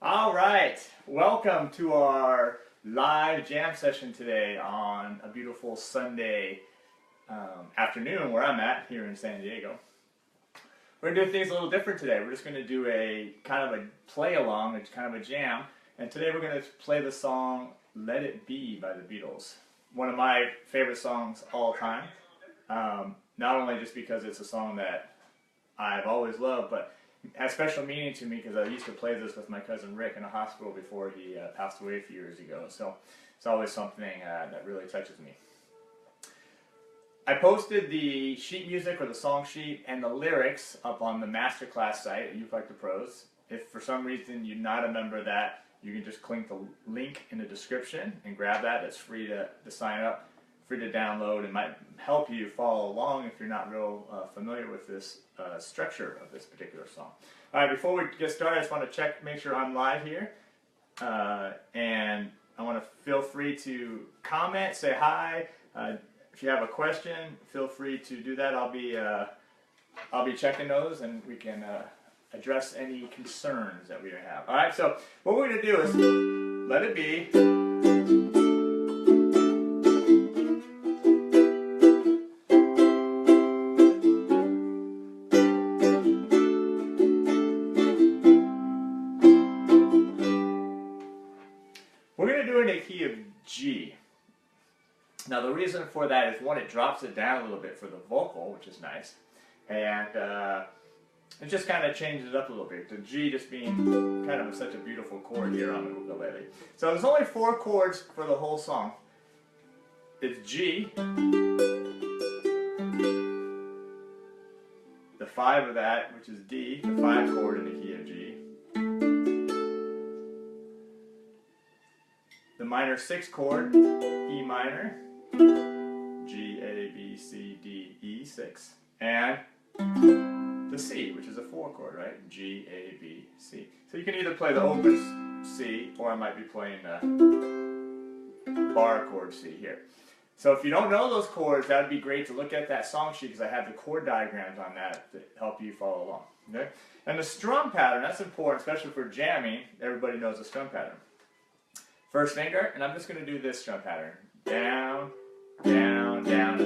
All right, welcome to our live jam session today on a beautiful Sunday afternoon where I'm at here in San Diego. We're going to do things a little different today. We're just going to do a kind of a play along, it's kind of a jam, and today we're going to play the song Let It Be by the Beatles. One of my favorite songs all time, not only just because it's a song that I've always loved, but has special meaning to me because I used to play this with my cousin Rick in a hospital before he passed away a few years ago. So it's always something that really touches me. I posted the sheet music or the song sheet and the lyrics up on the masterclass site at Ukulele Pros. If for some reason you're not a member of that, you can just click the link in the description and grab that. It's free to sign up, free to download. It might help you follow along if you're not real familiar with this structure of this particular song. All right, before we get started, I just want to make sure I'm live here. And I want to feel free to comment, say hi. If you have a question, feel free to do that. I'll be checking those, and we can address any concerns that we have. All right, so what we're going to do is Let It Be. We're going to do it in a key of G. Now the reason for that is, one, it drops it down a little bit for the vocal, which is nice, and it just kind of changes it up a little bit. The G just being kind of such a beautiful chord here on the ukulele. So there's only 4 chords for the whole song. It's G, the 5 of that, which is D, the 5 chord in the key of G. The minor 6 chord, E minor, G, A, B, C, D, E, 6, and the C, which is a 4 chord, right? G, A, B, C. So you can either play the open C, or I might be playing the bar chord C here. So if you don't know those chords, that would be great to look at that song sheet, because I have the chord diagrams on that to help you follow along. Okay? And the strum pattern, that's important, especially for jamming. Everybody knows the strum pattern. First finger, and I'm just going to do this strum pattern. Down, down, down, up.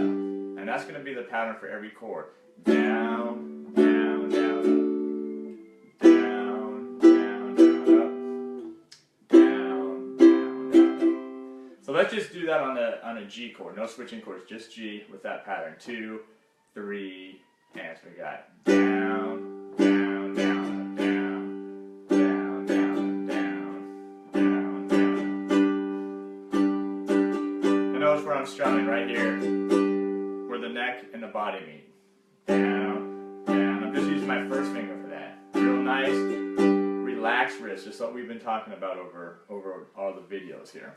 And that's going to be the pattern for every chord. Down, down, down, up. Down, down, down, up. Down, down, down, up. So let's just do that on a G chord. No switching chords, just G with that pattern. 2, 3, and so we got down, down, down, up, down, down, down, down, down, down. And notice where I'm strumming right here, where the neck and the body meet. Down, down. I'm just using my first finger for that. Real nice, relaxed wrist, just what we've been talking about over all the videos here.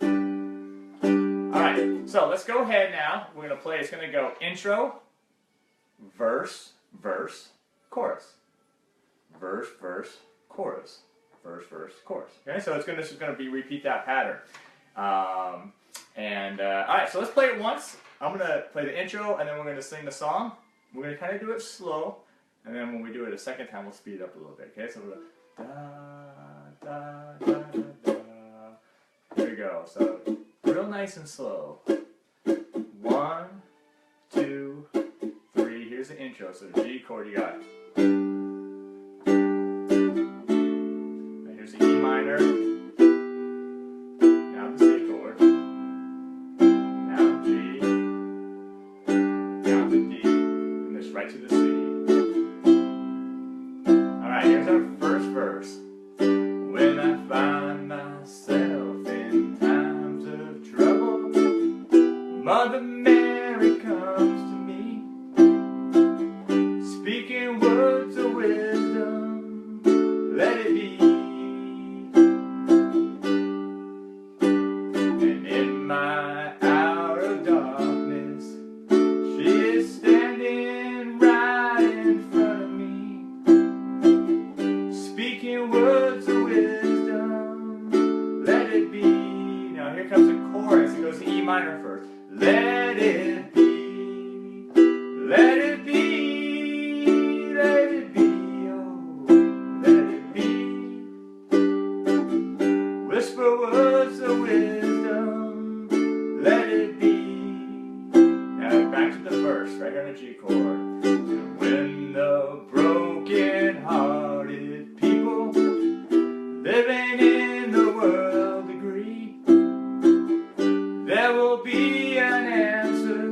Alright, so let's go ahead now. We're going to play, it's going to go intro, verse, verse, chorus. Verse, verse, chorus. Verse, verse, chorus. Okay, so this is going to be repeat that pattern. Alright, so let's play it once. I'm going to play the intro, and then we're going to sing the song. We're going to kind of do it slow, and then when we do it a second time, we'll speed it up a little bit. Okay, so we'll go da, da, da, da, da. Here we go. So real nice and slow. 1, 2, 3. Here's the intro. So the G chord you got. Now here's the E minor. Now the C chord. Now G. Now the D. And this right to the C. Alright, here's our first verse. When I find myself in times of trouble, Mother Mary comes to me, speaking words of wisdom, let it be. And in my hour of darkness, she is standing right in front of me, speaking words of wisdom, let it be. Now here comes the chorus. It goes to E minor first. Let it be, let it be, let it be, oh, let it be. Whisper words of wisdom, let it be. Now back to the verse, right here on the G chord. And when the broken-hearted people living in the world agree, there will be an answer,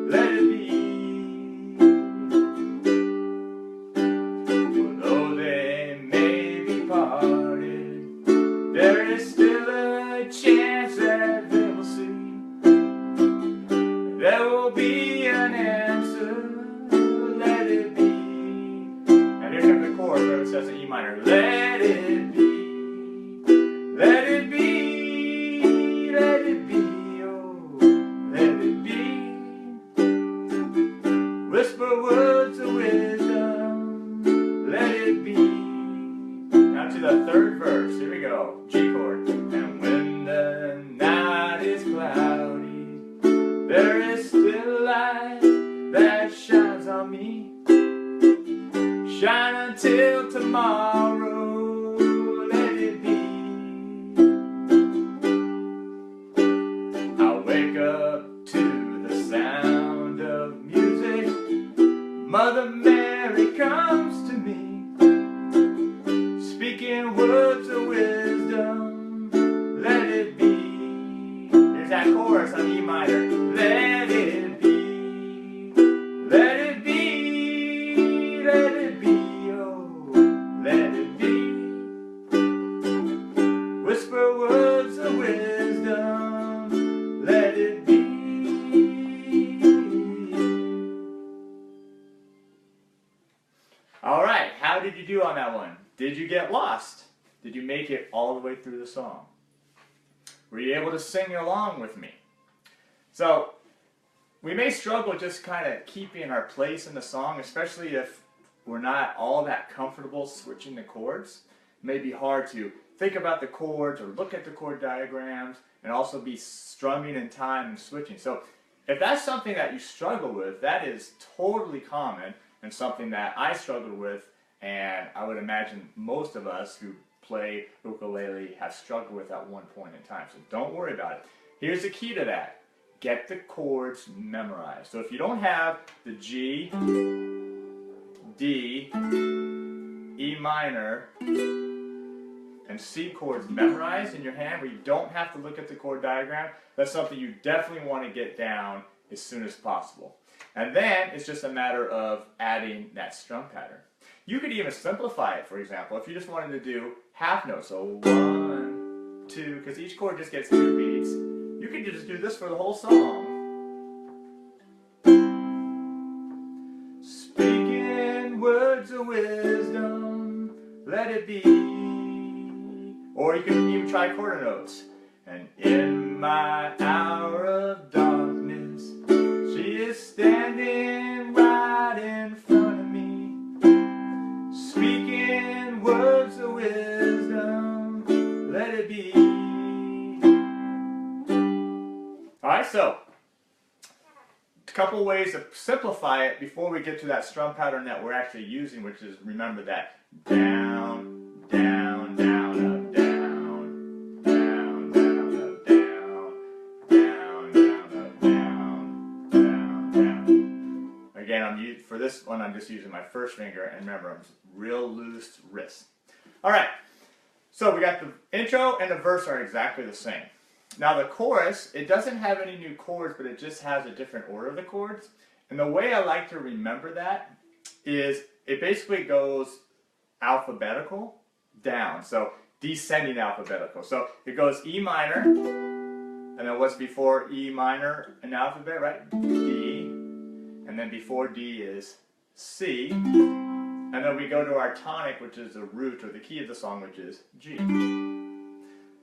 let it be. For though they may be parted, there is still a chance that they will see. There will be an answer, let it be. And here comes the chord where it says in E minor, let it be, let it be, let it be, oh, let it be. Whisper words of wisdom, let it be. Now to the third verse, here we go, G chord. And when the night is cloudy, there is still light that shines on me. Shine until tomorrow, let it be. I'll wake up to the sound of music. Mother Mary comes to me, speaking words of wisdom, let it be. Here's that chorus on E minor. Let it be, let it be, let it be, oh, let it be. Whisper words of wisdom, let it be. All right, how did you do on that one? Did you get lost? Did you make it all the way through the song? Were you able to sing along with me? So, we may struggle just kind of keeping our place in the song, especially if we're not all that comfortable switching the chords. It may be hard to think about the chords or look at the chord diagrams and also be strumming in time and switching. So, if that's something that you struggle with, that is totally common and something that I struggled with, and I would imagine most of us who play ukulele have struggled with at one point in time. So don't worry about it. Here's the key to that. Get the chords memorized. So if you don't have the G, D, E minor, and C chords memorized in your hand where you don't have to look at the chord diagram, that's something you definitely want to get down as soon as possible. And then it's just a matter of adding that strum pattern. You could even simplify it, for example, if you just wanted to do half notes. So 1, 2, because each chord just gets 2 beats. You could just do this for the whole song. Speaking words of wisdom, let it be. Or you can even try quarter notes. And in my hour of darkness, she is standing right in front of me, speaking words of wisdom, let it be. Alright, so a couple ways to simplify it before we get to that strum pattern that we're actually using, which is, remember that down, down, down, up, down, down, down, up, down, down, down, up, down, down, down. Again, for this one, I'm just using my first finger, and remember, I'm real loose wrist. Alright, so we got the intro and the verse are exactly the same. Now the chorus, it doesn't have any new chords, but it just has a different order of the chords. And the way I like to remember that is it basically goes alphabetical down. So descending alphabetical. So it goes E minor, and then what's before E minor in the alphabet, right? D. And then before D is C. And then we go to our tonic, which is the root or the key of the song, which is G.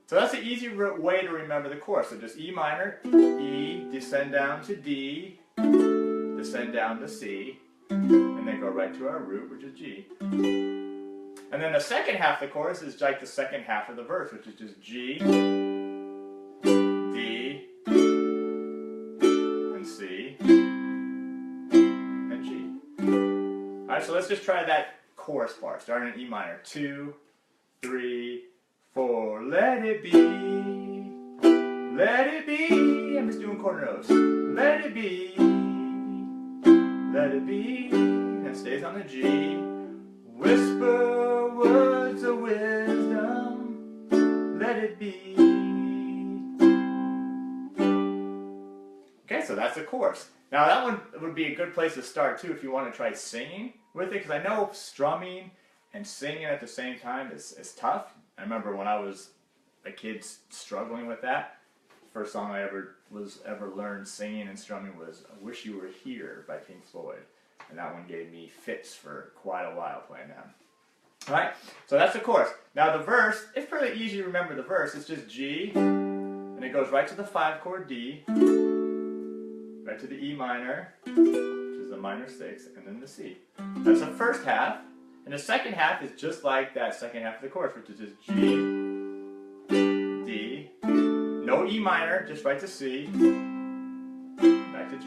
So that's an easy way to remember the chorus. So just E minor, E, descend down to D, descend down to C, and then go right to our root, which is G. And then the second half of the chorus is like the second half of the verse, which is just G, D, and C, and G. Alright, so let's just try that chorus part, starting in E minor. 2, 3, for let it be. Let it be. I'm just doing quarter notes. Let it be. Let it be. That stays on the G. Whisper words of wisdom. Let it be. Okay, so that's the chorus. Now that one would be a good place to start too if you want to try singing with it, because I know strumming and singing at the same time is tough. I remember when I was a kid struggling with that. First song I ever learned singing and strumming was "I Wish You Were Here" by Pink Floyd, and that one gave me fits for quite a while playing that. All right, so that's the chorus. Now the verse, it's pretty easy to remember the verse. It's just G, and it goes right to the 5-chord D. Right to the E minor, which is the minor 6, and then the C. That's the first half. And the second half is just like that second half of the chorus, which is just G, D, no E minor, just right to C, back to G.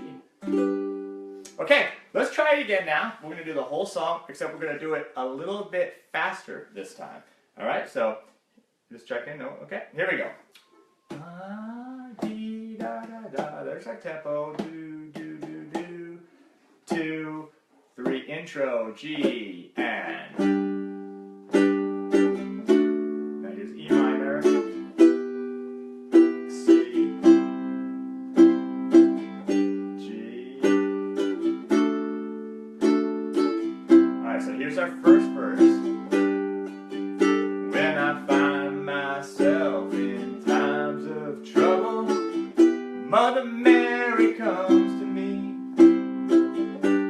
Okay, let's try it again now. We're going to do the whole song, except we're going to do it a little bit faster this time. All right, so just check in. No, okay, here we go. Da, da, da. There's our tempo. Do, do, do, do. 2, 3, intro, G, and. Now here's E minor, C, G. Alright, so here's our first verse. When I find myself in times of trouble, Mother Mary comes to me,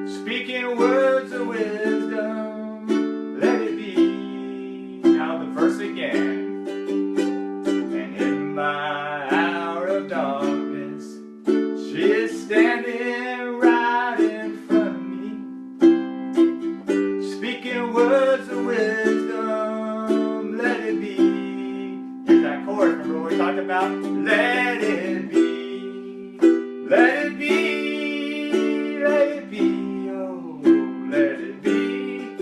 speaking words of wisdom, let it be. Now the verse again. And in my hour of darkness, she is standing right in front of me, speaking words of wisdom, let it be. Here's that chorus, remember what we talked about? Let it be. Let it be, oh, let it be.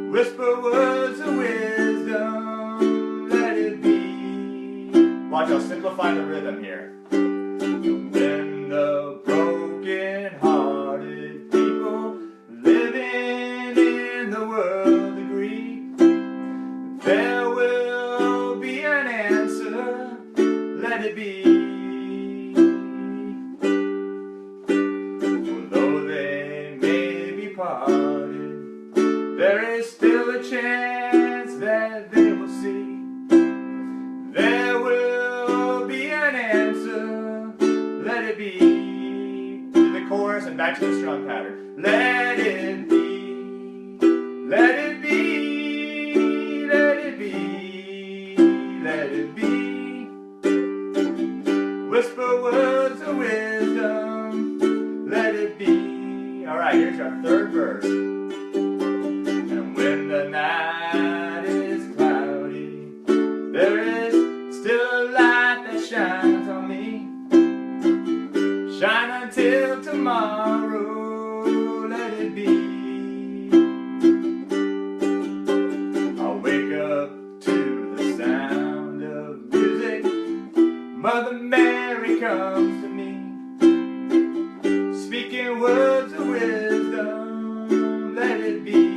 Whisper words of wisdom, let it be. Watch, I'll simplify the rhythm here. When the broken-hearted people living in the world agree, there will be an answer, let it be. There is still a chance that they will see. There will be an answer, let it be. To the chorus and back to the strum pattern. Let it be, let it be, let it be, let it be. Whisper words of wisdom, let it be. Alright, here's our third verse. When the night is cloudy, there is still a light that shines on me. Shine until tomorrow, let it be. I'll wake up to the sound of music. Mother Mary comes to me, speaking words of wisdom, let it be.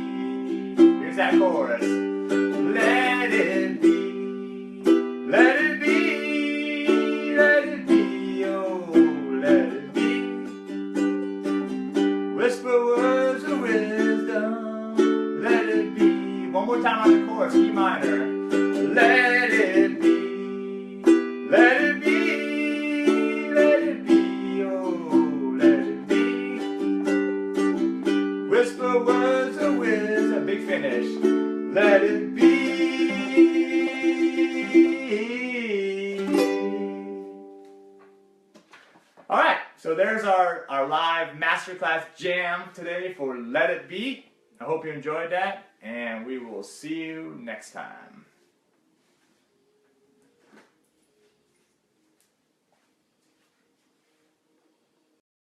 Here's that chorus. Let it be, let it be, let it be, oh, let it be. Whisper words of wisdom, let it be. One more time on the chorus, E minor. Let it be, let it be, let it be, oh, let it be. Whisper words of wisdom, big finish. Let it be. All right, so there's our live masterclass jam today for Let It Be. I hope you enjoyed that, and we will see you next time.